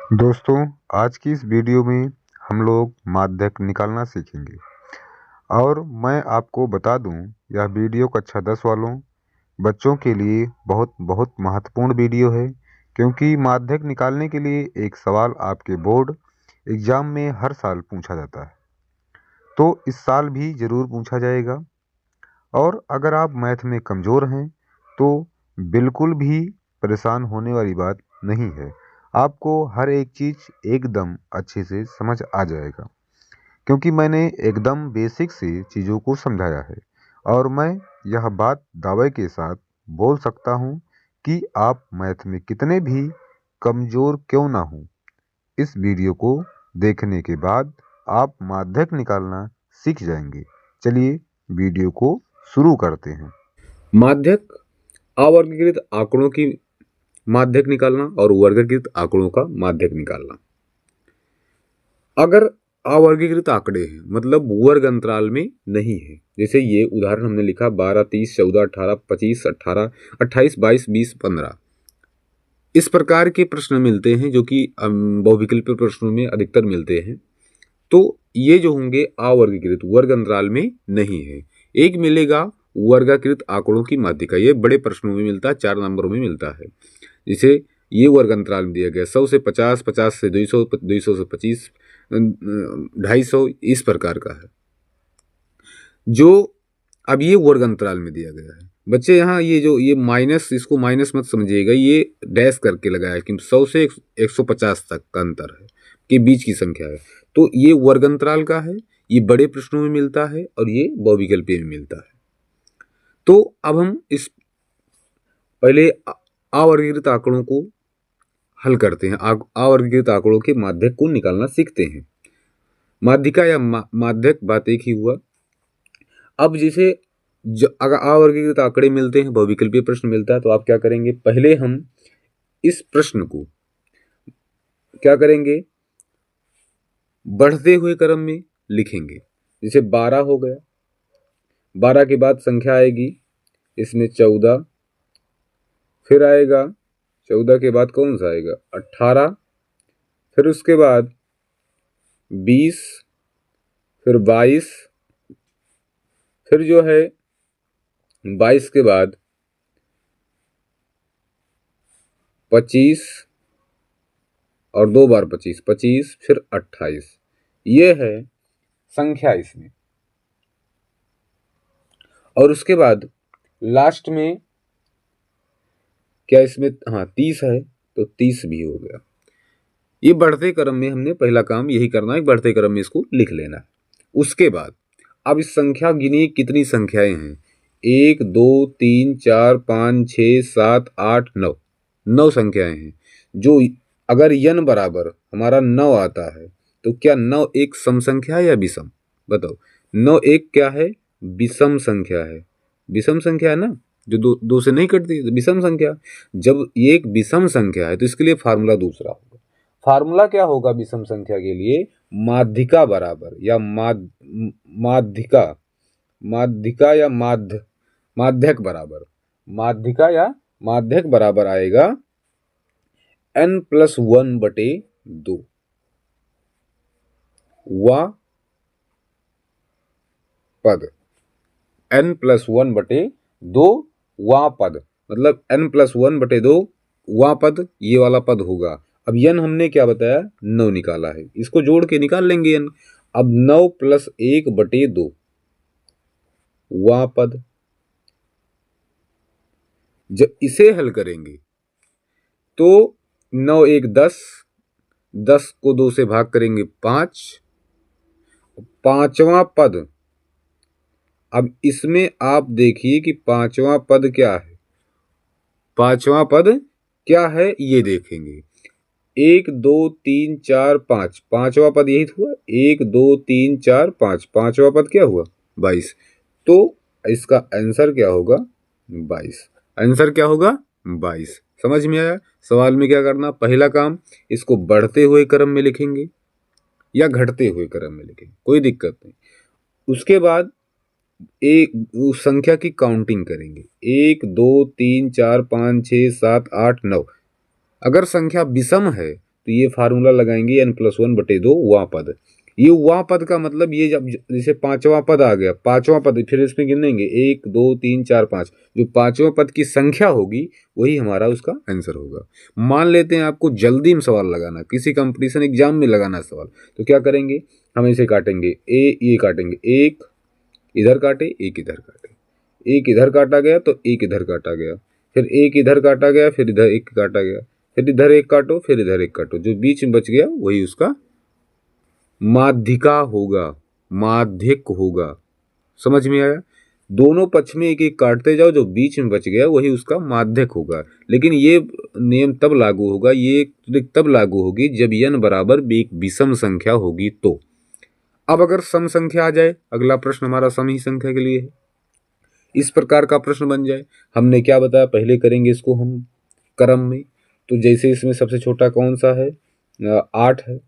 दोस्तों, आज की इस वीडियो में हम लोग माध्यक निकालना सीखेंगे और मैं आपको बता दूं, यह वीडियो कक्षा 10 वालों बच्चों के लिए बहुत बहुत महत्वपूर्ण वीडियो है, क्योंकि माध्यक निकालने के लिए एक सवाल आपके बोर्ड एग्जाम में हर साल पूछा जाता है। तो इस साल भी ज़रूर पूछा जाएगा। और अगर आप मैथ में कमज़ोर हैं तो बिल्कुल भी परेशान होने वाली बात नहीं है। आपको हर एक चीज़ एकदम अच्छे से समझ आ जाएगा, क्योंकि मैंने एकदम बेसिक से चीज़ों को समझाया है। और मैं यह बात दावे के साथ बोल सकता हूँ कि आप मैथ में कितने भी कमज़ोर क्यों ना हों, इस वीडियो को देखने के बाद आप माध्यक निकालना सीख जाएंगे। चलिए वीडियो को शुरू करते हैं। माध्यक अवर्गीकृत आंकड़ों की माध्यक निकालना और वर्गीकृत आंकड़ों का माध्यक निकालना। अगर अवर्गीकृत आंकड़े हैं मतलब वर्ग अंतराल में नहीं है, जैसे ये उदाहरण हमने लिखा 12, 30, 14, 18, 25, 18, 28, 22, 20, 15, इस प्रकार के प्रश्न मिलते हैं जो कि बहुविकल्पीय प्रश्नों में अधिकतर मिलते हैं। तो ये जो होंगे अवर्गीकृत, वर्ग अंतराल में नहीं है। एक मिलेगा वर्गाकृत आंकड़ों की माध्यिका, ये बड़े प्रश्नों में मिलता है, 4 नंबरों में मिलता है। जैसे ये वर्ग अंतराल में दिया गया 100 से 50, 50 से 200, 200 से 25, 250, इस प्रकार का है। जो अब ये वर्ग अंतराल में दिया गया है बच्चे, यहाँ ये जो ये माइनस, इसको माइनस मत समझिएगा, ये डैश करके लगाया है कि 100 से 150 तक का अंतर है, के बीच की संख्या है। तो ये वर्ग अंतराल का है, ये बड़े प्रश्नों में मिलता है और ये बहुविकल्पीय में मिलता है। तो अब हम इस पहले अवर्गीकृत आंकड़ों को हल करते हैं, अवर्गीकृत आंकड़ों के माध्यक को निकालना सीखते हैं। माध्यिका या माध्यक बात एक ही हुआ। अब जैसे अगर अवर्गीकृत आंकड़े मिलते हैं, बहुविकल्पीय प्रश्न मिलता है, तो आप क्या करेंगे, पहले हम इस प्रश्न को क्या करेंगे, बढ़ते हुए क्रम में लिखेंगे। जैसे 12 हो गया, 12 के बाद संख्या आएगी इसमें 14, फिर आएगा 14 के बाद कौन सा आएगा 18, फिर उसके बाद 20, फिर 22, फिर जो है 22 के बाद 25 और 2 बार 25, 25, फिर 28, ये है संख्या इसमें। और उसके बाद लास्ट में क्या इसमें, हाँ 30 है, तो 30 भी हो गया। ये बढ़ते क्रम में हमने पहला काम यही करना है, बढ़ते क्रम में इसको लिख लेना है। उसके बाद अब इस संख्या गिनिए कितनी संख्याएं हैं, 1, 2, 3, 4, 5, 6, 7, 8, 9, 9 संख्याएं हैं। जो अगर n बराबर हमारा 9 आता है, तो क्या 9 एक सम संख्या है या विषम, बताओ। 9 एक क्या है, विषम संख्या है। विषम संख्या है ना, जो दो से नहीं कटती, विषम संख्या। जब ये एक विषम संख्या है तो इसके लिए फार्मूला दूसरा होगा। फार्मूला क्या होगा विषम संख्या के लिए, माध्यिका बराबर या माध्यिका, माध्यिका या माध्यक बराबर, माध्यिका या माध्यक बराबर आएगा n+1/2 वा पद, n+1/2 वा पद, मतलब n+1/2 वा पद, ये वाला पद होगा। अब n हमने क्या बताया, 9 निकाला है, इसको जोड़ के निकाल लेंगे n। अब 9 + 1/2 वा पद। जब इसे हल करेंगे तो 9 1 10, 10 को 2 से भाग करेंगे 5, पांचवा पद। अब इसमें आप देखिए कि पांचवा पद क्या है, पांचवा पद क्या है ये देखेंगे। 1 2 3 4 5, पांचवा पद यही हुआ, 1 2 3 4 5, पांचवा पद क्या हुआ 22। तो इसका आंसर क्या होगा 22, आंसर क्या होगा 22। समझ में आया। सवाल में क्या करना, पहला काम इसको बढ़ते हुए क्रम में लिखेंगे या घटते हुए क्रम में लिखेंगे, कोई दिक्कत नहीं। उसके बाद एक उस संख्या की काउंटिंग करेंगे, 1 2 3 4 5 6 7 8 9। अगर संख्या विषम है तो ये फार्मूला लगाएंगे n+1/2 वां पद। ये वां पद का मतलब ये जब जैसे पांचवा पद आ गया, पांचवा पद फिर इसमें गिनेंगे 1 2 3 4 5, जो पांचवा पद की संख्या होगी वही हमारा उसका आंसर होगा। मान लेते हैं आपको जल्दी में सवाल लगाना, किसी कंपटीशन एग्जाम में लगाना सवाल, तो क्या करेंगे, हम इसे काटेंगे, ये काटेंगे, एक इधर काटे एक इधर काटे, एक इधर काटा गया तो एक इधर काटा गया, फिर एक इधर काटा गया, फिर इधर एक काटा गया, फिर इधर एक काटो, फिर इधर एक काटो, जो बीच में बच गया वही उसका माध्यिका होगा, माध्यक होगा। समझ में आया? दोनों पक्ष में एक एक काटते जाओ, जो बीच में बच गया वही उसका माध्यक होगा। लेकिन ये नियम तब लागू होगा, ये ट्रिक तब लागू होगी जब n बराबर एक विषम संख्या होगी तो। अब अगर सम संख्या आ जाए, अगला प्रश्न हमारा सम ही संख्या के लिए है, इस प्रकार का प्रश्न बन जाए, हमने क्या बताया, पहले करेंगे इसको हम क्रम में। तो जैसे इसमें सबसे छोटा कौन सा है, 8 है,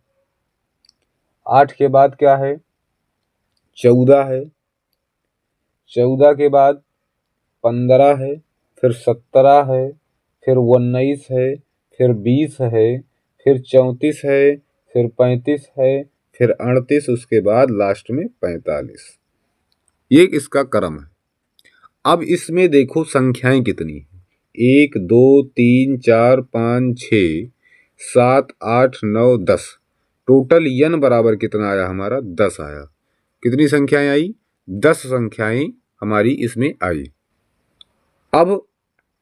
8 के बाद क्या है, 14 है, 14 के बाद 15 है, फिर 17 है, फिर 19 है, फिर 20 है, फिर 34 है, फिर 35 है, फिर 38, उसके बाद लास्ट में 45। ये इसका क्रम है। अब इसमें देखो संख्याएं कितनी है, 1 2 3 4 5 6 7 8 9 10, टोटल n बराबर कितना आया हमारा, 10 आया। कितनी संख्याएं आई, 10 संख्याएं हमारी इसमें आई। अब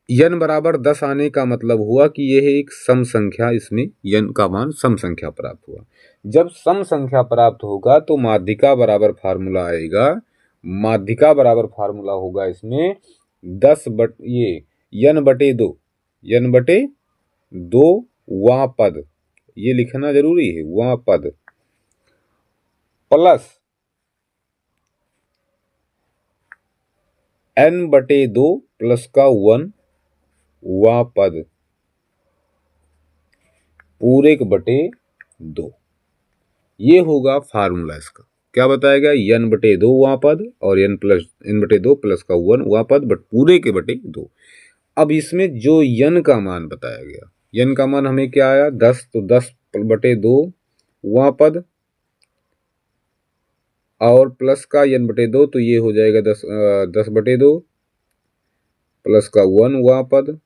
n बराबर 10 आने का मतलब हुआ कि यह एक सम संख्या, इसमें n का मान सम संख्या प्राप्त हुआ। जब सम संख्या प्राप्त होगा तो माध्यिका बराबर फार्मूला आएगा, माध्यिका बराबर फार्मूला होगा इसमें 10 ये n/2, n/2 वां पद, ये लिखना जरूरी है, वां पद प्लस n/2 प्लस का 1 वां पद पूरे के बटे 2। ये होगा फार्मूला इसका। क्या बताएगा, n/2 वां पद और n/2 प्लस का 1 वां पद बट पूरे के बटे 2। अब इसमें जो n का मान बताया गया, n का मान हमें क्या आया, 10, तो 10/2 वां पद और प्लस का n/2, तो ये हो जाएगा 10/2 प्लस का 1 वां पद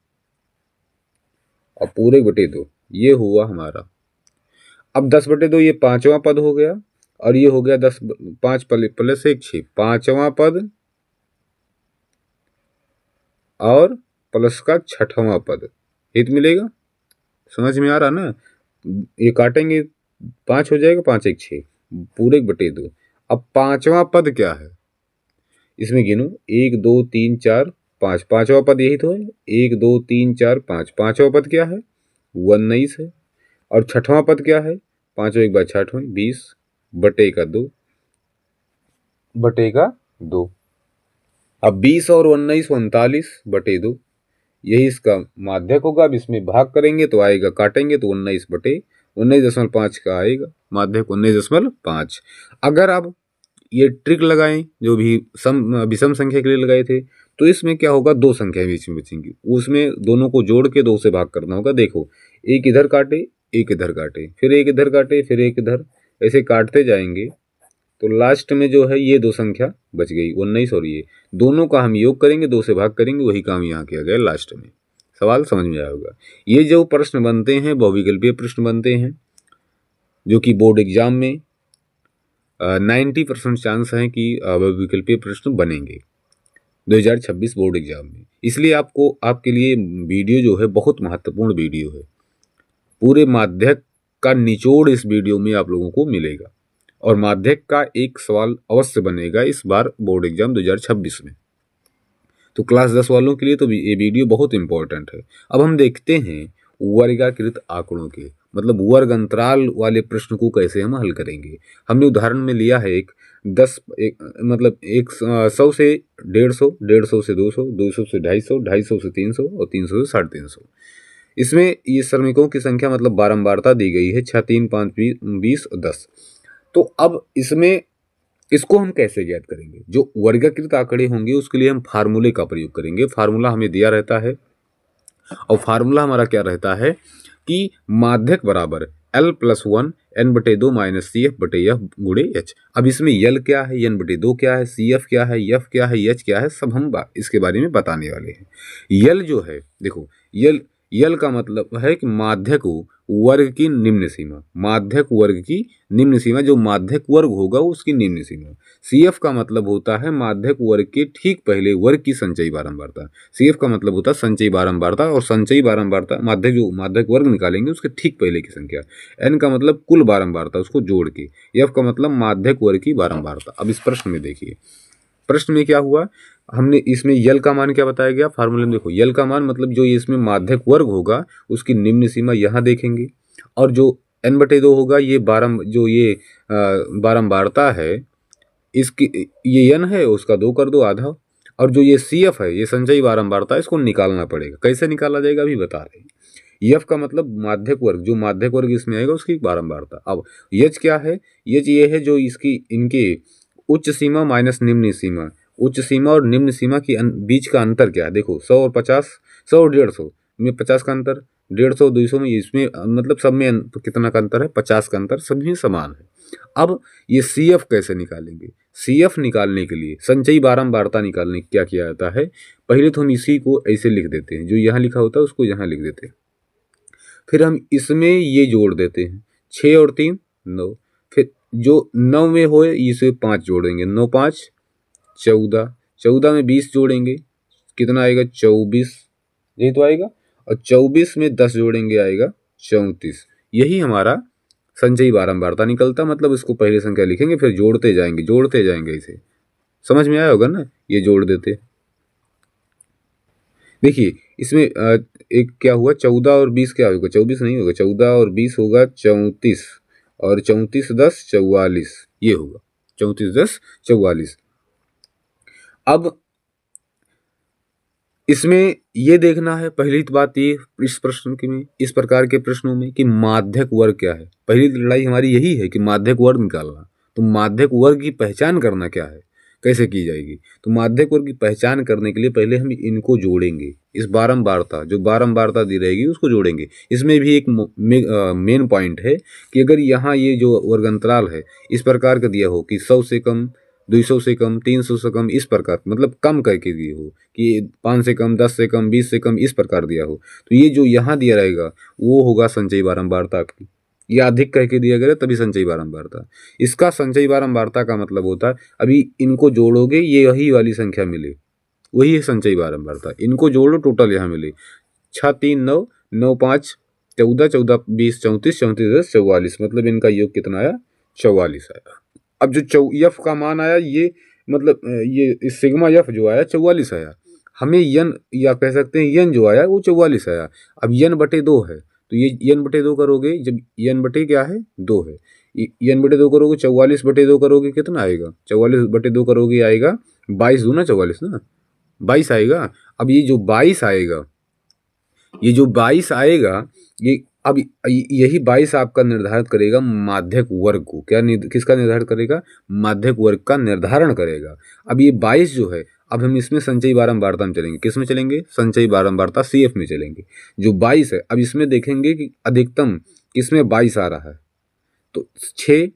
और पूरे बटे 2, ये हुआ हमारा। अब 10/2 ये पांचवा पद हो गया और ये हो गया 10, 5 प्लस 1 6, पांचवा पद और प्लस का छठवां पद, हित मिलेगा। समझ में आ रहा ना, ये काटेंगे 5 हो जाएगा, 5 1 6 पूरे बटे 2। अब पांचवा पद क्या है, इसमें गिनो 1 2 3 4 5, पांचवा पद यही तो है, 1 2 3 4 5, पांचवा पद क्या है, 19 है, और छठवां पद क्या है, 5 एक बार 6 20 बटे का 2 बटे का 2। अब 20 और 19 39 बटे 2, यही इसका माध्यक होगा। अब इसमें भाग करेंगे तो आएगा, काटेंगे तो 19/19.5 का आएगा माध्यक, 19.5। अगर आप ये ट्रिक लगाएं जो भी विषम संख्या के लिए लगाए थे, तो इसमें क्या होगा, 2 संख्याएं बीच में बचेंगी, उसमें दोनों को जोड़ के 2 से भाग करना होगा। देखो, एक इधर काटे एक इधर काटे, फिर एक इधर काटे फिर एक इधर, ऐसे काटते जाएंगे तो लास्ट में जो है ये 2 संख्या बच गई, 19 और ये दोनों का हम योग करेंगे, 2 से भाग करेंगे, वही काम यहाँ किया गया लास्ट में। सवाल समझ में आया होगा। ये जो प्रश्न बनते हैं बहुविकल्पीय प्रश्न बनते हैं, जो कि बोर्ड एग्जाम में 90% चांस है कि बहुविकल्पीय प्रश्न बनेंगे 2026 बोर्ड एग्जाम में। इसलिए आपको, आपके लिए वीडियो जो है बहुत महत्वपूर्ण वीडियो है। पूरे माध्यक का निचोड़ इस वीडियो में आप लोगों को मिलेगा और माध्यक का एक सवाल अवश्य बनेगा इस बार बोर्ड एग्जाम 2026 में। तो क्लास 10 वालों के लिए तो ये वीडियो बहुत इंपॉर्टेंट है। अब हम देखते हैं वर्गाकृत आंकड़ों के, मतलब वर्ग अंतराल वाले प्रश्न को कैसे हम हल करेंगे। हमने उदाहरण में लिया है एक 100 से 150, 150 से 200, 200 से 250, 250 से 300 और 300 से 350। इसमें ये श्रमिकों की संख्या मतलब बारंबारता दी गई है 6 3 5 20 10। तो अब इसमें इसको हम कैसे ज्ञात करेंगे, जो वर्गीकृत आंकड़े होंगे उसके लिए हम फार्मूले का प्रयोग करेंगे। फार्मूला हमें दिया रहता है और फार्मूला हमारा क्या रहता है, कि माध्यक बराबर L+1 N/2 माइनस CF/F गुणे H। अब इसमें L क्या है, N/2 क्या है, CF क्या है, F क्या है, H क्या है, सब हम इसके बारे में बताने वाले हैं। L जो है देखो, L का मतलब है कि माध्यक वर्ग की निम्न सीमा, माध्यक वर्ग की निम्न सीमा, जो माध्यक वर्ग होगा उसकी निम्न सीमा। CF का मतलब होता है माध्यक वर्ग के ठीक पहले वर्ग की संचयी बारंबारता। CF का मतलब होता है संचयी बारंबारता, और संचयी बारंबारता माध्यक जो माध्यक वर्ग निकालेंगे उसके ठीक पहले की संख्या। N का मतलब कुल बारंबारता, उसको जोड़ के। F का मतलब माध्यक वर्ग की बारंबारता। अब इस प्रश्न में देखिए, प्रश्न में क्या हुआ, हमने इसमें यल का मान क्या बताया गया, फार्मूले में देखो, यल का मान मतलब जो इसमें माध्यक वर्ग होगा उसकी निम्न सीमा यहाँ देखेंगे, और जो N/2 होगा ये जो ये बारंबारता है इसकी, ये N है उसका 2 कर दो आधा, और जो ये CF है ये संचयी बारंबारता है, इसको निकालना पड़ेगा। कैसे निकाला जाएगा अभी बता रहे हैं। F का मतलब माध्यक वर्ग, जो माध्यक वर्ग इसमें आएगा उसकी बारंबारता। अब H क्या है, H ये है जो इसकी इनके उच्च सीमा माइनस निम्न सीमा, उच्च सीमा और निम्न सीमा की बीच का अंतर क्या है, देखो 100 और 50, 100 और 150 में 50 का अंतर, 150 200 में, इसमें मतलब सब में कितना का अंतर है, 50 का अंतर, सभी समान है। अब ये CF कैसे निकालेंगे, CF निकालने के लिए संचयी बारंबारता निकालने क्या किया जाता है, पहले तो हम इसी को ऐसे लिख देते हैं, जो यहाँ लिखा होता है उसको यहाँ लिख देते हैं, फिर हम इसमें ये जोड़ देते हैं 6 और 3 9, फिर जो 9 में हो इसे 5 जोड़ेंगे, 9 5 14, 14 में 20 जोड़ेंगे कितना आएगा 24, यही तो आएगा, और 24 में 10 जोड़ेंगे आएगा 34। यही हमारा संचयी बारंबारता निकलता, मतलब इसको पहले संख्या लिखेंगे फिर जोड़ते जाएंगे इसे, समझ में आया होगा ना, ये जोड़ देते। देखिए इसमें एक क्या हुआ, 14 और 20 क्या होगा, 24 नहीं होगा, 14 और 20 होगा 34, और 34 10 44, ये होगा 34 10 44। अब इसमें ये देखना है, पहली बात ये इस प्रश्न की में, इस प्रकार के प्रश्नों में, कि माध्यक वर्ग क्या है। पहली लड़ाई हमारी यही है कि माध्यक वर्ग निकालना। तो माध्यक वर्ग की पहचान करना क्या है, कैसे की जाएगी, तो माध्यक वर्ग की पहचान करने के लिए पहले हम इनको जोड़ेंगे, इस बारंबारता जो बारंबारता दी रहेगी उसको जोड़ेंगे। इसमें भी एक मेन पॉइंट है कि अगर यहाँ ये जो वर्ग अंतराल है इस प्रकार का दिया हो कि 100 से कम, 200 से कम, 300 से कम, इस प्रकार मतलब कम करके दिए हो कि 5 से कम, 10 से कम, 20 से कम, इस प्रकार दिया हो, तो ये जो यहाँ दिया रहेगा वो होगा संचयी बारंबारता की। ये अधिक कह के दिया गया तभी संचयी बारंबारता। इसका संचयी बारंबारता का मतलब होता है अभी इनको जोड़ोगे ये वही वाली संख्या मिले, वही है संचयी बारंबारता। इनको जोड़ो टोटल यहाँ मिले 6 3 9 9 5 14 14 20 34 34 10 44, मतलब इनका योग कितना आया 44 आया। अब जो F का मान आया ये मतलब ये सिग्मा F जो आया 44 आया, हमें यन या कह सकते हैं यन जो आया वो 44 आया। अब n/2 है तो ये n/2 करोगे, जब n/2 क्या है 2 है, n/2 करोगे 44/2 करोगे कितना आएगा, 44/2 करोगे आएगा 22 दूना 44 ना, 22 आएगा। अब ये जो 22 आएगा, ये जो 22 आएगा ये अब यही 22 आपका निर्धारित करेगा माध्यक वर्ग को, क्या किसका निर्धारित करेगा, माध्यक वर्ग का निर्धारण करेगा। अब ये 22 जो है, अब हम इसमें संचयी बारंबारता में चलेंगे, किस में चलेंगे, संचयी बारंबारता CF में चलेंगे। जो 22 है अब इसमें देखेंगे कि अधिकतम किसमें 22 आ रहा है, तो 6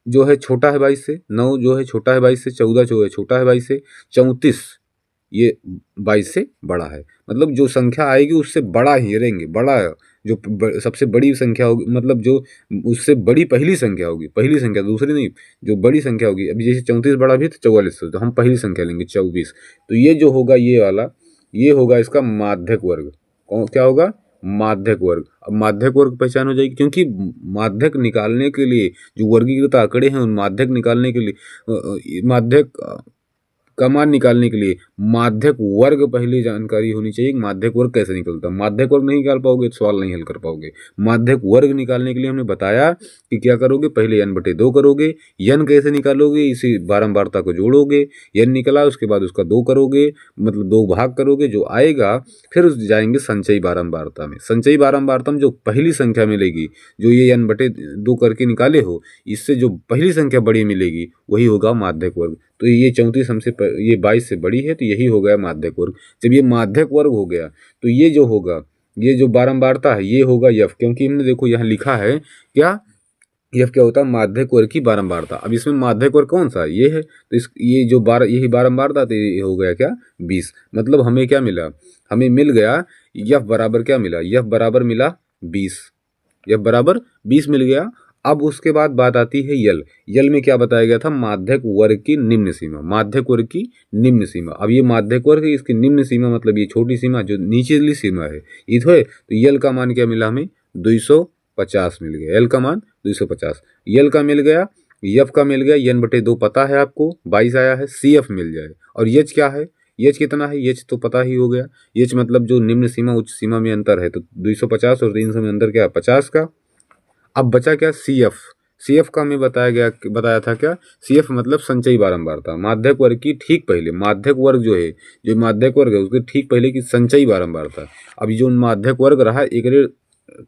जो है छोटा है 22 से, 9 जो है छोटा है 22 से, 14 जो है छोटा है 22 से, 34 ये 22 से बड़ा है, मतलब जो संख्या आएगी उससे बड़ा ही रहेंगे, बड़ा जो सबसे बड़ी संख्या होगी, मतलब जो उससे बड़ी पहली संख्या होगी, पहली संख्या दूसरी नहीं, जो बड़ी संख्या होगी। अभी जैसे 34 बड़ा भी तो 44 तो हम पहली संख्या लेंगे 24, तो ये जो होगा ये वाला, ये होगा इसका माध्यक वर्ग। क्या होगा, माध्यक वर्ग। अब माध्यक वर्ग पहचान हो जाएगी, क्योंकि माध्यक निकालने के लिए जो वर्गीकृत आंकड़े हैं उन माध्यक निकालने के लिए माध्यक का मान निकालने के लिए माध्यक वर्ग पहले जानकारी होनी चाहिए। माध्यक वर्ग कैसे निकलता है, माध्यक वर्ग नहीं निकाल पाओगे तो सवाल नहीं हल कर पाओगे। माध्यक वर्ग निकालने के लिए हमने बताया कि क्या करोगे, पहले n/2 करोगे, n कैसे निकालोगे, इसी बारंबारता को जोड़ोगे, n निकला उसके बाद उसका 2 करोगे, मतलब 2 भाग करोगे, जो आएगा फिर जाएंगे संचयी बारंबारता में। संचयी बारंबारता में जो पहली संख्या मिलेगी, जो ये n/2 करके निकाले हो, इससे जो पहली संख्या बड़ी मिलेगी वही होगा माध्यक वर्ग। तो ये 34 हमसे ये 22 से बड़ी है, तो यही हो गया माध्यक वर्ग। जब ये माध्यक वर्ग हो गया तो ये जो होगा ये जो बारंबारता है ये होगा यफ, क्योंकि हमने देखो यहाँ लिखा है क्या, यफ क्या होता है, माध्यक वर्ग की बारंबारता। अब इसमें माध्यक वर्ग कौन सा है, ये है, तो इस ये जो यही बारंबारता, तो ये हो गया क्या 20। मतलब हमें क्या मिला, हमें मिल गया यफ बराबर क्या मिला, यफ बराबर मिला 20, यफ बराबर 20 मिल गया। अब उसके बाद बात आती है यल। यल में क्या बताया गया था, माध्यक वर्ग की निम्न सीमा, माध्यक वर्ग की निम्न सीमा। अब ये माध्यक वर्ग है, इसकी निम्न सीमा मतलब ये छोटी सीमा जो नीचेली सीमा है ये तो है। तो यल का मान क्या मिला हमें, 250 मिल गया, यल का मान 250, यल का मिल गया, यफ का मिल गया, n बटे 2 पता है आपको 22 आया है, सी एफ मिल जाए। और यच क्या है, यच कितना है, यच तो पता ही हो गया, यच मतलब जो निम्न सीमा उच्च सीमा में अंतर है, तो 250 और 300 में अंतर क्या है 50 का। अब बचा क्या, सी एफ, सी एफ का हमें बताया था क्या, सी एफ मतलब संचयी बारंबारता, माध्यक वर्ग की ठीक पहले, माध्यक वर्ग जो है, जो माध्यक वर्ग है उसके ठीक पहले की संचयी बारंबारता। अब जो माध्यक वर्ग रहा एक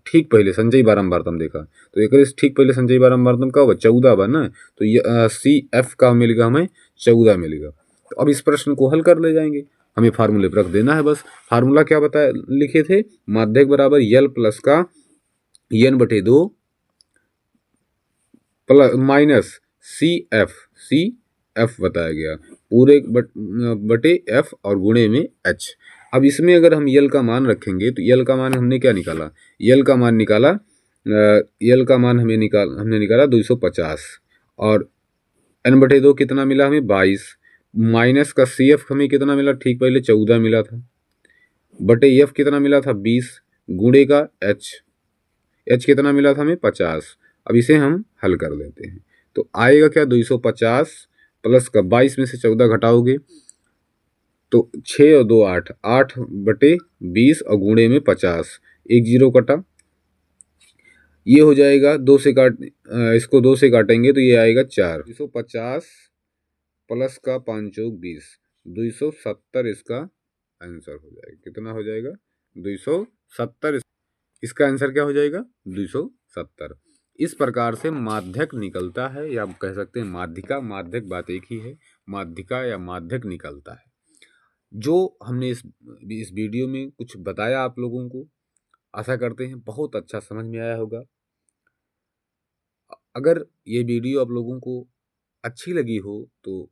ठीक पहले संचयी बारंबारता हम देखा, तो एक ठीक पहले संचयी बारंबारता का होगा 14 बा ना, तो ये सी एफ का मिलेगा हमें 14 मिलेगा। तो अब इस प्रश्न को हल कर ले जाएंगे, हमें फार्मूले पर रख देना है बस। फार्मूला क्या बताया लिखे थे, माध्यक बराबर यल प्लस का n बटे 2 प्लस माइनस सी एफ बताया गया, पूरे बटे एफ और गुणे में एच। अब इसमें अगर हम यल का मान रखेंगे तो यल का मान हमने क्या निकाला, यल का मान निकाला, यल का मान हमने निकाला 250, और n बटे 2 कितना मिला हमें 22, माइनस का सी एफ हमें कितना मिला, ठीक पहले 14 मिला था, बटे एफ कितना मिला था 20, गुणे का एच कितना मिला था हमें 50। अब इसे हम हल कर लेते हैं, तो आएगा क्या 250 प्लस का 22 में से 14 घटाओगे तो 6 और 2 8, 8 बटे 20 और गुणे में 50, एक जीरो कटा, ये हो जाएगा इसको 2 से काटेंगे तो ये आएगा 4, 250 प्लस का 5 चौक 20, 270 इसका आंसर हो जाएगा। कितना हो जाएगा 270, इसका आंसर क्या हो जाएगा 270। इस प्रकार से माध्यक निकलता है, या आप कह सकते हैं माध्यिका, माध्यक बात एक ही है, माध्यिका या माध्यक निकलता है। जो हमने इस वीडियो में कुछ बताया आप लोगों को, आशा करते हैं बहुत अच्छा समझ में आया होगा। अगर ये वीडियो आप लोगों को अच्छी लगी हो तो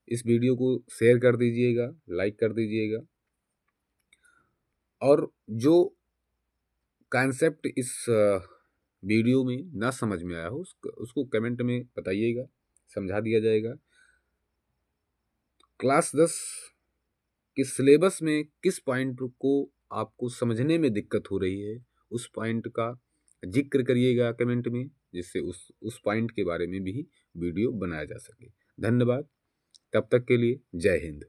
इस वीडियो को शेयर कर दीजिएगा, लाइक कर दीजिएगा, और जो कॉन्सेप्ट इस वीडियो में ना समझ में आया हो उसको कमेंट में बताइएगा, समझा दिया जाएगा। क्लास 10 के सिलेबस में किस पॉइंट को आपको समझने में दिक्कत हो रही है उस पॉइंट का जिक्र करिएगा कमेंट में, जिससे उस पॉइंट के बारे में भी वीडियो बनाया जा सके। धन्यवाद, तब तक के लिए जय हिंद।